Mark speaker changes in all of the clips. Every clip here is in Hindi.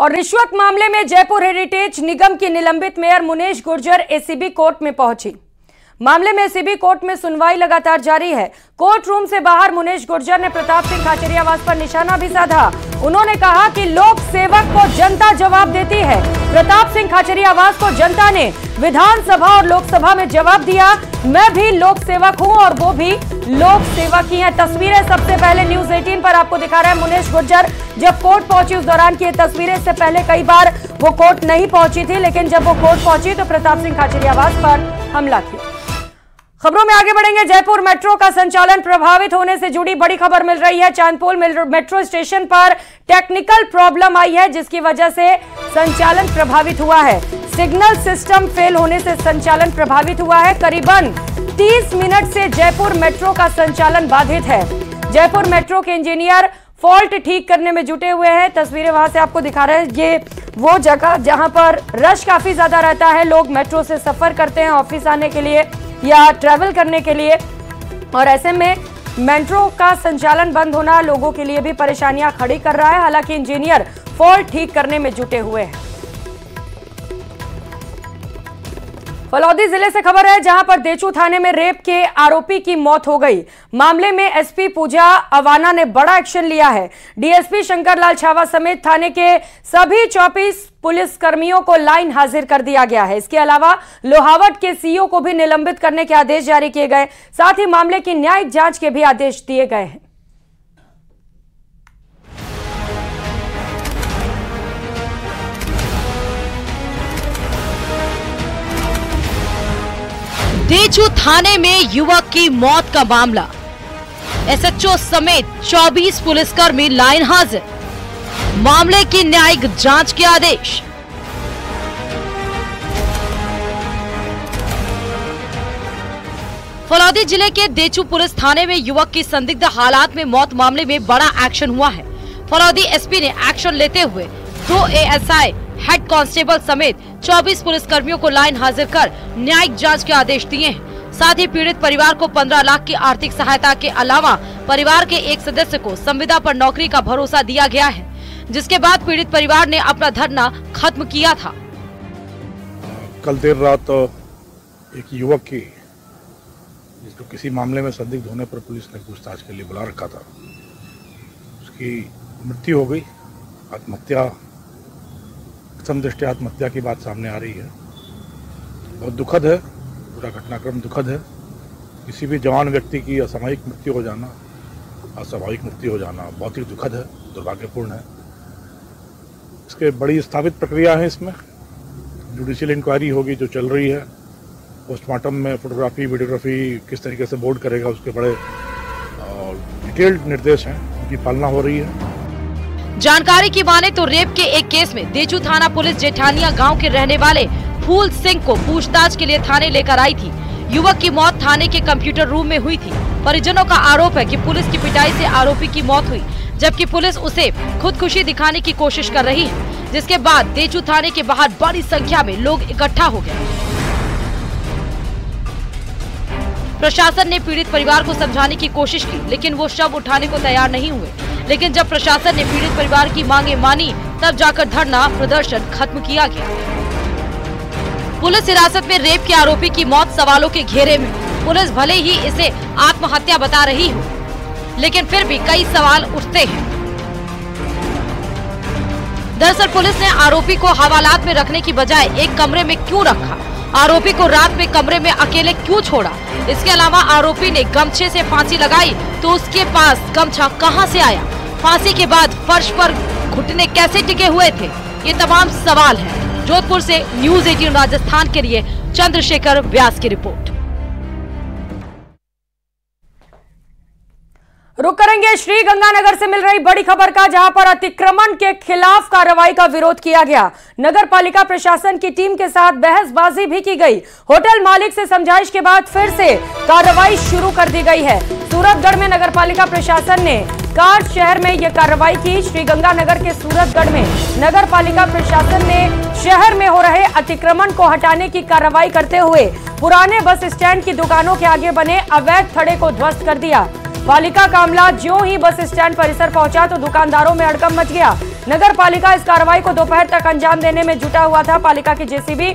Speaker 1: और रिश्वत मामले में जयपुर हेरिटेज निगम की निलंबित mayor Munesh Gurjar ACB court में पहुंची। मामले में एसीबी कोर्ट में सुनवाई लगातार जारी है। कोर्ट रूम से बाहर मुनेश गुर्जर ने प्रताप सिंह खाचरिया आवास पर निशाना भी साधा। उन्होंने कहा कि लोक सेवक को जनता जवाब देती है। प्रताप सिंह खाचरिया आवास को जनता ने विधानसभा और लोकसभा में जवाब दिया। मैं भी लोक सेवक हूं और वो भी लोक सेवक ही हैं। तस्वीरें सबसे पहले न्यूज 18 पर आपको दिखा रहा है मुनेश गुर्जर जब कोर्ट पहुंची उस दौरान की ये तस्वीरें। इससे पहले कई बार वो कोर्ट नहीं पहुंची थी, लेकिन जब वो कोर्ट पहुंची तो प्रताप सिंह खाचरिया आवास पर हमला किया। खबरों में आगे बढ़ेंगे। जयपुर मेट्रो का संचालन प्रभावित होने से जुड़ी बड़ी खबर मिल रही है। चांदपोल मेट्रो स्टेशन पर टेक्निकल प्रॉब्लम आई है, जिसकी वजह से संचालन प्रभावित हुआ है। सिग्नल सिस्टम फेल होने से संचालन प्रभावित हुआ है। करीबन 30 मिनट से जयपुर मेट्रो का संचालन बाधित है। जयपुर मेट्रो के इंजीनियर फॉल्ट ठीक करने में जुटे हुए हैं। तस्वीरें वहां से आपको दिखा रहे हैं। ये वो जगह जहां पर रश काफी ज्यादा रहता है। लोग मेट्रो से सफर करते हैं ऑफिस आने के लिए या ट्रैवल करने के लिए, और ऐसे में मेट्रो का संचालन बंद होना लोगों के लिए भी परेशानियां खड़ी कर रहा है। हालांकि इंजीनियर फॉल्ट ठीक करने में जुटे हुए हैं। फलौदी जिले से खबर है, जहां पर देचू थाने में रेप के आरोपी की मौत हो गई। मामले में एसपी पूजा अवाना ने बड़ा एक्शन लिया है। डीएसपी शंकर लाल छावा समेत थाने के सभी 24 पुलिस कर्मियों को लाइन हाजिर कर दिया गया है। इसके अलावा लोहावट के सीईओ को भी निलंबित करने के आदेश जारी किए गए। साथ ही मामले की न्यायिक जांच के भी आदेश दिए गए हैं।
Speaker 2: देचू थाने में युवक की मौत का मामला। एसएचओ समेत 24 पुलिसकर्मी लाइन हाजिर। मामले की न्यायिक जांच के आदेश। फलौदी जिले के देचू पुलिस थाने में युवक की संदिग्ध हालात में मौत मामले में बड़ा एक्शन हुआ है। फलौदी एसपी ने एक्शन लेते हुए 2 एएसआई, हेड कांस्टेबल समेत 24 पुलिसकर्मियों को लाइन हाजिर कर न्यायिक जांच के आदेश दिए हैं। साथ ही पीड़ित परिवार को 15 लाख की आर्थिक सहायता के अलावा परिवार के एक सदस्य को संविदा पर नौकरी का भरोसा दिया गया है, जिसके बाद पीड़ित परिवार ने अपना धरना खत्म किया था।
Speaker 3: कल देर रात एक युवक की, जिसको किसी मामले में संदिग्ध होने पर पुलिस ने पूछताछ के लिए बुला रखा था, उसकी मृत्यु हो गई। आत्महत्या, प्रथम दृष्टया आत्महत्या की बात सामने आ रही है। बहुत दुखद है, पूरा घटनाक्रम दुखद है। किसी भी जवान व्यक्ति की असामयिक मृत्यु हो जाना, अस्वाभाविक मृत्यु हो जाना बहुत ही दुखद है, दुर्भाग्यपूर्ण है। इसके बड़ी स्थापित प्रक्रिया है। इसमें जुडिशियल इंक्वायरी होगी जो चल रही है। पोस्टमार्टम में फोटोग्राफी, वीडियोग्राफी किस तरीके से बोर्ड करेगा, उसके बड़े डिटेल्ड निर्देश हैं, उनकी पालना हो रही है।
Speaker 2: जानकारी की माने तो रेप के एक केस में देचू थाना पुलिस जेठानिया गांव के रहने वाले फूल सिंह को पूछताछ के लिए थाने लेकर आई थी। युवक की मौत थाने के कंप्यूटर रूम में हुई थी। परिजनों का आरोप है कि पुलिस की पिटाई से आरोपी की मौत हुई, जबकि पुलिस उसे खुदकुशी दिखाने की कोशिश कर रही है, जिसके बाद देचू थाने के बाहर बड़ी संख्या में लोग इकट्ठा हो गए। प्रशासन ने पीड़ित परिवार को समझाने की कोशिश की, लेकिन वो शव उठाने को तैयार नहीं हुए। लेकिन जब प्रशासन ने पीड़ित परिवार की मांगे मानी, तब जाकर धरना प्रदर्शन खत्म किया गया। पुलिस हिरासत में रेप के आरोपी की मौत सवालों के घेरे में। पुलिस भले ही इसे आत्महत्या बता रही हो, लेकिन फिर भी कई सवाल उठते हैं। दरअसल पुलिस ने आरोपी को हवालात में रखने की बजाय एक कमरे में क्यों रखा? आरोपी को रात में कमरे में अकेले क्यों छोड़ा? इसके अलावा आरोपी ने गमछे से फांसी लगाई तो उसके पास गमछा कहां से आया? फांसी के बाद फर्श पर घुटने कैसे टिके हुए थे? ये तमाम सवाल हैं। जोधपुर से न्यूज 18 राजस्थान के लिए चंद्रशेखर व्यास की रिपोर्ट।
Speaker 1: रुक करेंगे श्रीगंगानगर से मिल रही बड़ी खबर का, जहां पर अतिक्रमण के खिलाफ कार्रवाई का विरोध किया गया। नगर पालिका प्रशासन की टीम के साथ बहसबाजी भी की गई। होटल मालिक से समझाइश के बाद फिर से कार्रवाई शुरू कर दी गई है। सूरतगढ़ में नगर पालिका प्रशासन ने काट शहर में यह कार्रवाई की। श्रीगंगानगर के सूरतगढ़ में नगर पालिका प्रशासन ने शहर में हो रहे अतिक्रमण को हटाने की कार्रवाई करते हुए पुराने बस स्टैंड की दुकानों के आगे बने अवैध थड़े को ध्वस्त कर दिया। पालिका का अमला ज्यों ही बस स्टैंड परिसर पहुंचा तो दुकानदारों में हड़कंप मच गया। नगर पालिका इस कार्रवाई को दोपहर तक अंजाम देने में जुटा हुआ था। पालिका की जेसीबी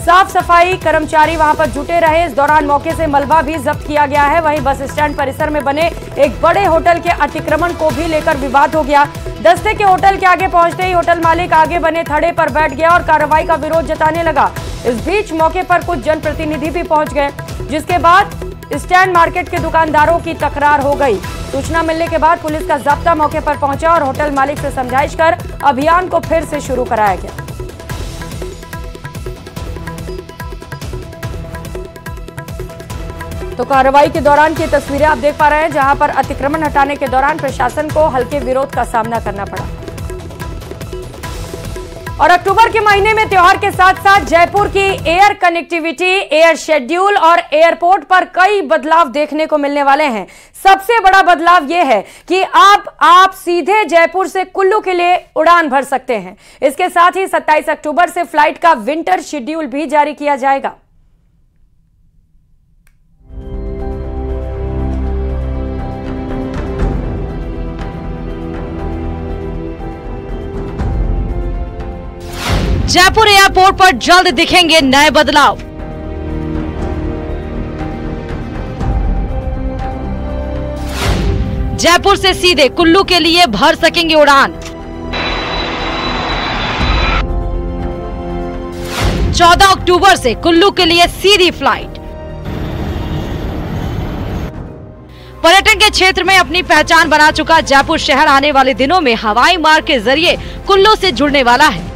Speaker 1: साफ सफाई कर्मचारी वहां पर जुटे रहे। इस दौरान मौके से मलबा भी जब्त किया गया है। वहीं बस स्टैंड परिसर में बने एक बड़े होटल के अतिक्रमण को भी लेकर विवाद हो गया। दस्ते के होटल के आगे पहुंचते ही होटल मालिक आगे बने थड़े पर बैठ गया और कार्रवाई का विरोध जताने लगा। इस बीच मौके पर कुछ जनप्रतिनिधि भी पहुंच गए, जिसके बाद स्टैंड मार्केट के दुकानदारों की तकरार हो गई। सूचना मिलने के बाद पुलिस का जाब्ता मौके पर पहुंचा और होटल मालिक से समझाइश कर अभियान को फिर से शुरू कराया गया। तो कार्रवाई के दौरान की तस्वीरें आप देख पा रहे हैं, जहां पर अतिक्रमण हटाने के दौरान प्रशासन को हल्के विरोध का सामना करना पड़ा। और अक्टूबर के महीने में त्योहार के साथ साथ जयपुर की एयर कनेक्टिविटी, एयर शेड्यूल और एयरपोर्ट पर कई बदलाव देखने को मिलने वाले हैं। सबसे बड़ा बदलाव यह है कि आप सीधे जयपुर से कुल्लू के लिए उड़ान भर सकते हैं। इसके साथ ही 27 अक्टूबर से फ्लाइट का विंटर शेड्यूल भी जारी किया जाएगा।
Speaker 2: जयपुर एयरपोर्ट पर जल्द दिखेंगे नए बदलाव। जयपुर से सीधे कुल्लू के लिए भर सकेंगे उड़ान। 14 अक्टूबर से कुल्लू के लिए सीधी फ्लाइट। पर्यटन के क्षेत्र में अपनी पहचान बना चुका जयपुर शहर आने वाले दिनों में हवाई मार्ग के जरिए कुल्लू से जुड़ने वाला है।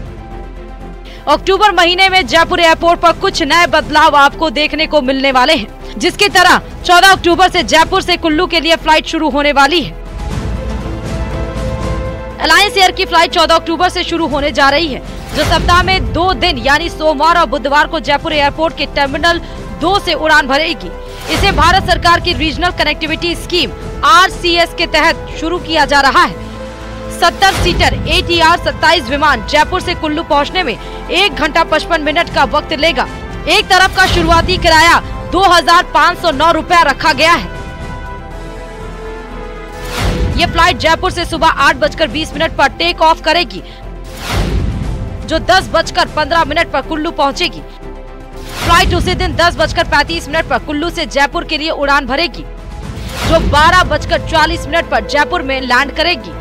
Speaker 2: अक्टूबर महीने में जयपुर एयरपोर्ट पर कुछ नए बदलाव आपको देखने को मिलने वाले हैं, जिसकी तरह 14 अक्टूबर से जयपुर से कुल्लू के लिए फ्लाइट शुरू होने वाली है। अलायंस एयर की फ्लाइट 14 अक्टूबर से शुरू होने जा रही है, जो सप्ताह में 2 दिन यानी सोमवार और बुधवार को जयपुर एयरपोर्ट के टर्मिनल 2 से उड़ान भरेगी। इसे भारत सरकार की रीजनल कनेक्टिविटी स्कीम RCS के तहत शुरू किया जा रहा है। 70 सीटर ATR 27 विमान जयपुर से कुल्लू पहुंचने में 1 घंटा 55 मिनट का वक्त लेगा। एक तरफ का शुरुआती किराया 2,509 रुपया रखा गया है। ये फ्लाइट जयपुर से सुबह 8:20 पर टेक ऑफ करेगी, जो 10:15 पर कुल्लू पहुंचेगी। फ्लाइट उसी दिन 10:35 पर कुल्लू से जयपुर के लिए उड़ान भरेगी, जो 12:40 पर जयपुर में लैंड करेगी।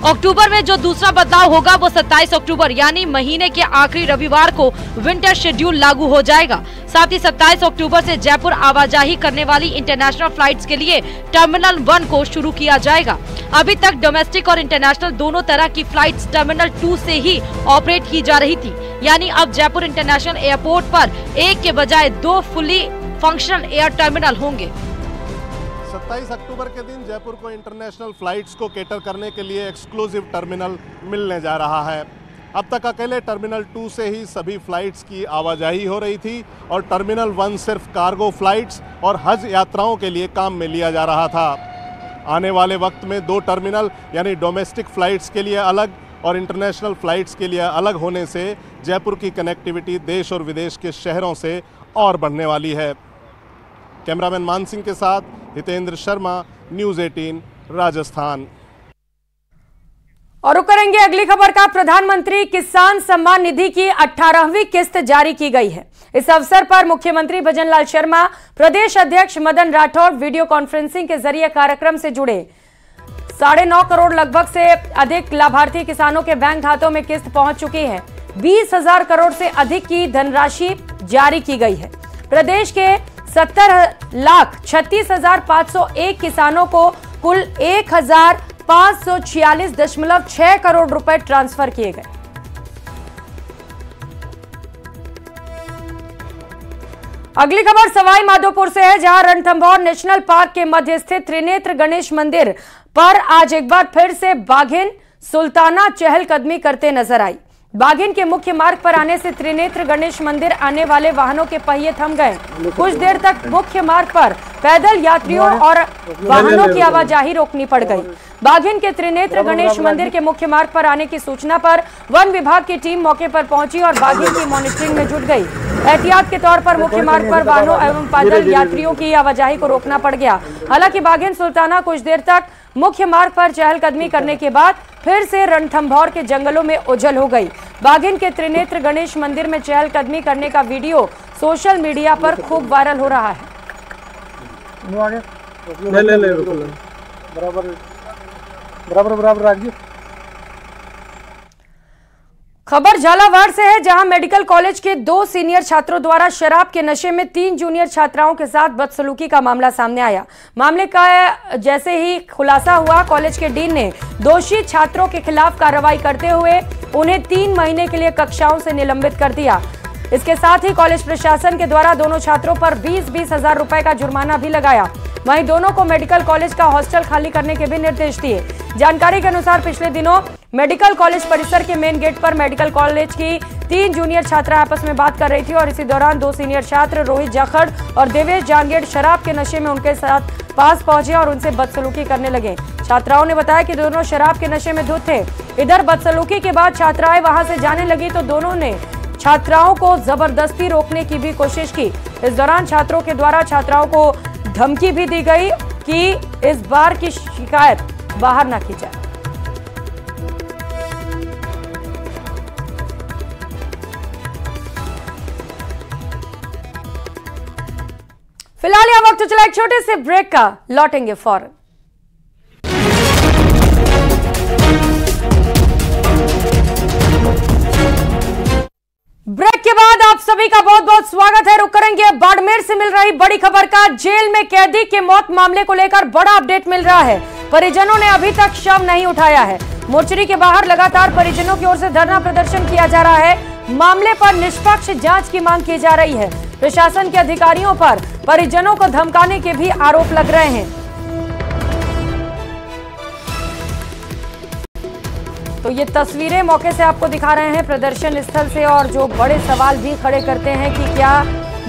Speaker 2: अक्टूबर में जो दूसरा बदलाव होगा वो 27 अक्टूबर यानी महीने के आखिरी रविवार को विंटर शेड्यूल लागू हो जाएगा। साथ ही 27 अक्टूबर से जयपुर आवाजाही करने वाली इंटरनेशनल फ्लाइट्स के लिए टर्मिनल 1 को शुरू किया जाएगा। अभी तक डोमेस्टिक और इंटरनेशनल दोनों तरह की फ्लाइट्स टर्मिनल 2 से ही ऑपरेट की जा रही थी, यानी अब जयपुर इंटरनेशनल एयरपोर्ट पर एक के बजाय 2 फुली फंक्शनल एयर टर्मिनल होंगे।
Speaker 4: 27 अक्टूबर के दिन जयपुर को इंटरनेशनल फ्लाइट्स को कैटर करने के लिए एक्सक्लूसिव टर्मिनल मिलने जा रहा है। अब तक अकेले टर्मिनल 2 से ही सभी फ्लाइट्स की आवाजाही हो रही थी और टर्मिनल 1 सिर्फ कार्गो फ्लाइट्स और हज यात्राओं के लिए काम में लिया जा रहा था। आने वाले वक्त में 2 टर्मिनल यानी डोमेस्टिक फ्लाइट्स के लिए अलग और इंटरनेशनल फ्लाइट्स के लिए अलग होने से जयपुर की कनेक्टिविटी देश और विदेश के शहरों से और बढ़ने वाली है। कैमरामैन मान सिंह के साथ हितेंद्र शर्मा, न्यूज़ 18 राजस्थान।
Speaker 1: और रुक करेंगे अगली खबर का। प्रधानमंत्री किसान सम्मान निधि की 18वीं किस्त जारी की गई है। इस अवसर पर मुख्यमंत्री भजनलाल शर्मा, प्रदेश अध्यक्ष मदन राठौड़ वीडियो कॉन्फ्रेंसिंग के जरिए कार्यक्रम से जुड़े। 9.5 करोड़ लगभग से अधिक लाभार्थी किसानों के बैंक खातों में किस्त पहुंच चुकी है। 20,000 करोड़ से अधिक की धनराशि जारी की गई है। प्रदेश के 70,36,501 किसानों को कुल 1,546.6 करोड़ रुपए ट्रांसफर किए गए। अगली खबर सवाई माधोपुर से है, जहां रणथंभौर नेशनल पार्क के मध्य स्थित त्रिनेत्र गणेश मंदिर पर आज एक बार फिर से बाघिन सुल्ताना चहलकदमी करते नजर आई। बाघिन के मुख्य मार्ग पर आने से त्रिनेत्र गणेश मंदिर आने वाले वाहनों के पहिए थम गए। कुछ देर तक मुख्य मार्ग पर पैदल यात्रियों और वाहनों की आवाजाही रोकनी पड़ गई। बाघिन के त्रिनेत्र गणेश मंदिर के मुख्य मार्ग पर आने की सूचना पर वन विभाग की टीम मौके पर पहुंची और बाघिन की मॉनिटरिंग में जुट गई। एहतियात के तौर पर मुख्य मार्ग पर वाहनों एवं पैदल यात्रियों की आवाजाही को रोकना पड़ गया। हालांकि बाघिन सुल्ताना कुछ देर तक मुख्य मार्ग पर चहलकदमी करने के बाद फिर से रणथंभौर के जंगलों में ओझल हो गई। बाघिन के त्रिनेत्र गणेश मंदिर में चहलकदमी करने का वीडियो सोशल मीडिया पर खूब वायरल हो रहा है।
Speaker 5: बराबर
Speaker 1: खबर झालावाड़ से है, जहां मेडिकल कॉलेज के 2 सीनियर छात्रों द्वारा शराब के नशे में 3 जूनियर छात्राओं के साथ बदसलूकी का मामला सामने आया। मामले का जैसे ही खुलासा हुआ, कॉलेज के डीन ने दोषी छात्रों के खिलाफ कार्रवाई करते हुए उन्हें 3 महीने के लिए कक्षाओं से निलंबित कर दिया। इसके साथ ही कॉलेज प्रशासन के द्वारा दोनों छात्रों पर 20-20 हजार रुपए का जुर्माना भी लगाया। वहीं दोनों को मेडिकल कॉलेज का हॉस्टल खाली करने के भी निर्देश दिए। जानकारी के अनुसार पिछले दिनों मेडिकल कॉलेज परिसर के मेन गेट पर मेडिकल कॉलेज की 3 जूनियर छात्रा आपस में बात कर रही थी और इसी दौरान 2 सीनियर छात्र रोहित जाखड़ और देवेश जांगेड़ शराब के नशे में उनके साथ पास पहुंचे और उनसे बदसलूकी करने लगे। छात्राओं ने बताया कि दोनों शराब के नशे में धुत थे। इधर बदसलूकी के बाद छात्राएं वहां से जाने लगी तो दोनों ने छात्राओं को जबरदस्ती रोकने की भी कोशिश की। इस दौरान छात्रों के द्वारा छात्राओं को धमकी भी दी गई कि इस बार की शिकायत बाहर न की जाए। फिलहाल यह वक्त चला एक छोटे से ब्रेक का, लौटेंगे फौरन। ब्रेक के बाद आप सभी का बहुत बहुत स्वागत है। रुक करेंगे बाड़मेर से मिल रही बड़ी खबर का। जेल में कैदी के मौत मामले को लेकर बड़ा अपडेट मिल रहा है। परिजनों ने अभी तक शव नहीं उठाया है। मोर्चरी के बाहर लगातार परिजनों की ओर से धरना प्रदर्शन किया जा रहा है। मामले पर निष्पक्ष जांच की मांग की जा रही है। प्रशासन के अधिकारियों पर परिजनों को धमकाने के भी आरोप लग रहे हैं। तो ये तस्वीरें मौके से आपको दिखा रहे हैं प्रदर्शन स्थल से, और जो बड़े सवाल भी खड़े करते हैं कि क्या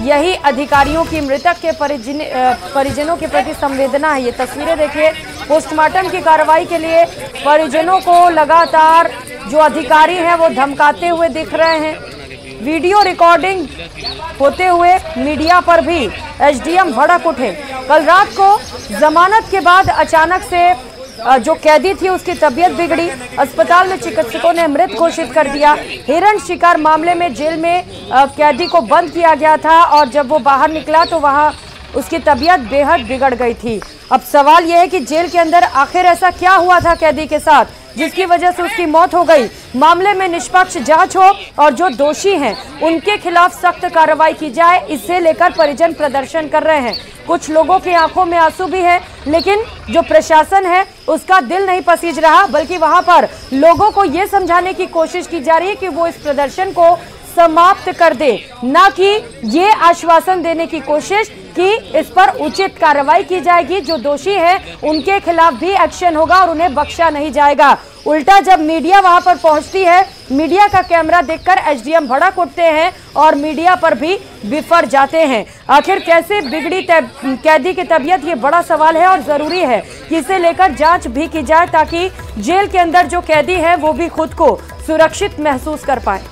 Speaker 1: यही अधिकारियों की मृतक के परिजनों के प्रति संवेदना है। ये तस्वीरें देखिए, पोस्टमार्टम की कार्रवाई के लिए परिजनों को लगातार जो अधिकारी हैं वो धमकाते हुए दिख रहे हैं। वीडियो रिकॉर्डिंग होते हुए मीडिया पर भी एसडीएम भड़क उठे। कल रात को जमानत के बाद अचानक से जो कैदी थी उसकी तबीयत बिगड़ी। अस्पताल में चिकित्सकों ने मृत घोषित कर दिया। हिरण शिकार मामले में जेल में कैदी को बंद किया गया था और जब वो बाहर निकला तो वहां उसकी तबीयत बेहद बिगड़ गई थी। अब सवाल यह है कि जेल के अंदर आखिर ऐसा क्या हुआ था कैदी के साथ जिसकी वजह से उसकी मौत हो गई। मामले में निष्पक्ष जांच हो और जो दोषी हैं उनके खिलाफ सख्त कार्रवाई की जाए, इससे लेकर परिजन प्रदर्शन कर रहे हैं। कुछ लोगों की आंखों में आंसू भी है, लेकिन जो प्रशासन है उसका दिल नहीं पसीज रहा, बल्कि वहां पर लोगों को ये समझाने की कोशिश की जा रही है कि वो इस प्रदर्शन को समाप्त कर दे, ना कि ये आश्वासन देने की कोशिश कि इस पर उचित कार्रवाई की जाएगी। जो दोषी है उनके खिलाफ भी एक्शन होगा और उन्हें बख्शा नहीं जाएगा। उल्टा जब मीडिया वहां पर पहुंचती है, मीडिया का कैमरा देखकर एसडीएम भड़क उठते हैं और मीडिया पर भी बिफर जाते हैं। आखिर कैसे बिगड़ी कैदी की तबीयत, ये बड़ा सवाल है और जरूरी है कि इसे लेकर जांच भी की जाए ताकि जेल के अंदर जो कैदी है वो भी खुद को सुरक्षित महसूस कर पाए।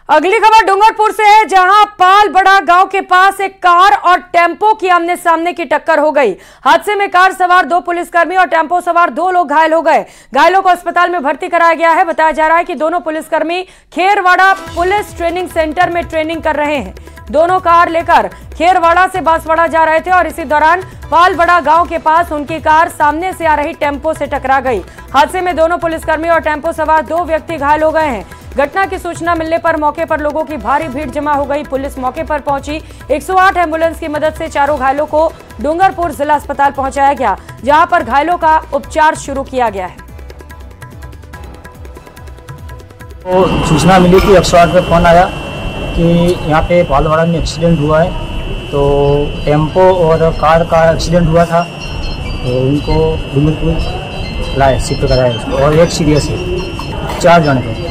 Speaker 1: अगली खबर डूंगरपुर से है, जहां पालबड़ा गांव के पास एक कार और टेम्पो की आमने सामने की टक्कर हो गई। हादसे में कार सवार 2 पुलिसकर्मी और टेम्पो सवार 2 लोग घायल हो गए। घायलों को अस्पताल में भर्ती कराया गया है। बताया जा रहा है कि दोनों पुलिसकर्मी खेरवाड़ा पुलिस ट्रेनिंग सेंटर में ट्रेनिंग कर रहे हैं। दोनों कार लेकर खेरवाड़ा से बांसवाड़ा जा रहे थे और इसी दौरान पालबड़ा गांव के पास उनकी कार सामने से आ रही टेम्पो से टकरा गई। हादसे में दोनों पुलिसकर्मी और टेम्पो सवार 2 व्यक्ति घायल हो गए हैं। घटना की सूचना मिलने पर मौके पर लोगों की भारी भीड़ जमा हो गई। पुलिस मौके पर पहुंची। 108 एम्बुलेंस की मदद से चारों घायलों को डूंगरपुर जिला अस्पताल पहुंचाया गया, जहां पर घायलों का उपचार शुरू किया गया है।
Speaker 5: तो सूचना मिली कि 108 पे फोन आया कि यहाँ पे पालवाड़ा में एक्सीडेंट हुआ है, तो टेम्पो और कार का एक्सीडेंट हुआ था, तो उनको डूंगरपुर लाए, शिफ्ट कराया उसको, और एक सीरियस है, 4 जन थे।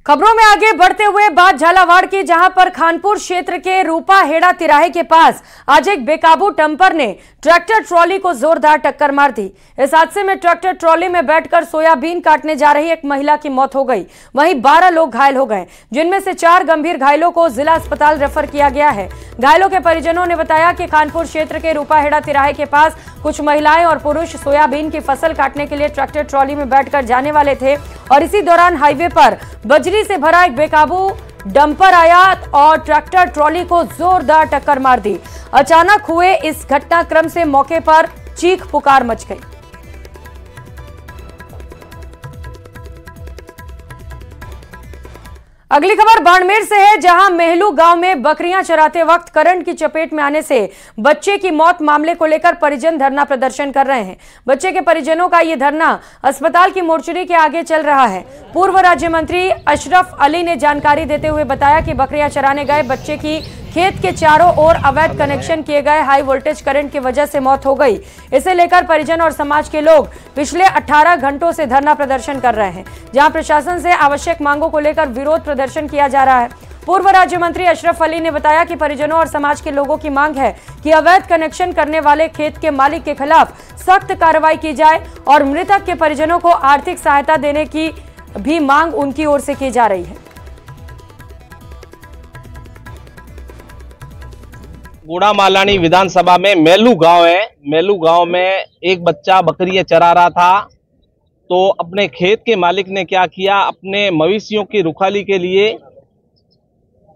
Speaker 1: खबरों में आगे बढ़ते हुए बात झालावाड़ की, जहां पर खानपुर क्षेत्र के रूपा हेड़ा तिराहे के पास आज एक बेकाबू डंपर ने ट्रैक्टर ट्रॉली को जोरदार टक्कर मार दी। इस हादसे में ट्रैक्टर ट्रॉली में बैठकर सोयाबीन काटने जा रही एक महिला की मौत हो गई। वहीं 12 लोग घायल हो गए, जिनमें से 4 गंभीर घायलों को जिला अस्पताल रेफर किया गया है। घायलों के परिजनों ने बताया कि खानपुर क्षेत्र के रूपा हेड़ा तिराहे के पास कुछ महिलाएं और पुरुष सोयाबीन की फसल काटने के लिए ट्रैक्टर ट्रॉली में बैठकर जाने वाले थे और इसी दौरान हाईवे पर बजरी से भरा एक बेकाबू डंपर आया और ट्रैक्टर ट्रॉली को जोरदार टक्कर मार दी। अचानक हुए इस घटनाक्रम से मौके पर चीख पुकार मच गई। अगली खबर बाड़मेर से है, जहां मेहलू गांव में बकरियां चराते वक्त करंट की चपेट में आने से बच्चे की मौत मामले को लेकर परिजन धरना प्रदर्शन कर रहे हैं। बच्चे के परिजनों का यह धरना अस्पताल की मोर्चरी के आगे चल रहा है। पूर्व राज्य मंत्री अशरफ अली ने जानकारी देते हुए बताया कि बकरियां चराने गए बच्चे की खेत के चारों ओर अवैध कनेक्शन किए गए हाई वोल्टेज करंट की वजह से मौत हो गई। इसे लेकर परिजन और समाज के लोग पिछले 18 घंटों से धरना प्रदर्शन कर रहे हैं, जहां प्रशासन से आवश्यक मांगों को लेकर विरोध प्रदर्शन किया जा रहा है। पूर्व राज्य मंत्री अशरफ अली ने बताया कि परिजनों और समाज के लोगों की मांग है कि अवैध कनेक्शन करने वाले खेत के मालिक के खिलाफ सख्त कार्रवाई की जाए और मृतक के परिजनों को आर्थिक सहायता देने की भी मांग उनकी ओर से की जा रही है।
Speaker 6: गुड़ा मालानी विधानसभा में मेलू गांव है। मेलू गांव में एक बच्चा बकरियां चरा रहा था, तो अपने खेत के मालिक ने क्या किया, अपने मवेशियों की रुखाली के लिए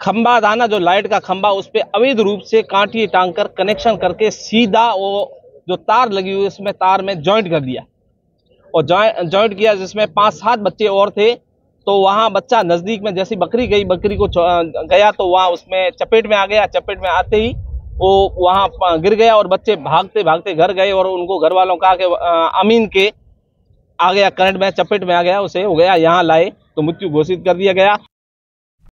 Speaker 6: खंबा था ना, जो लाइट का खंबा, उस पे अवैध रूप से कांटिए टांग कर कनेक्शन करके सीधा वो जो तार लगी हुई उसमें तार में जॉइंट कर दिया और जॉइंट किया, जिसमें 5-7 बच्चे और थे। तो वहां बच्चा नजदीक में जैसी बकरी गई, बकरी को गया तो वहां उसमें चपेट में आ गया। चपेट में आते ही वो वहां गिर गया और बच्चे भागते भागते घर गए और उनको घर वालों कहा कि अमीन के आ गया, करंट में चपेट में आ गया, उसे हो गया, यहाँ लाए तो मृत्यु घोषित कर दिया गया।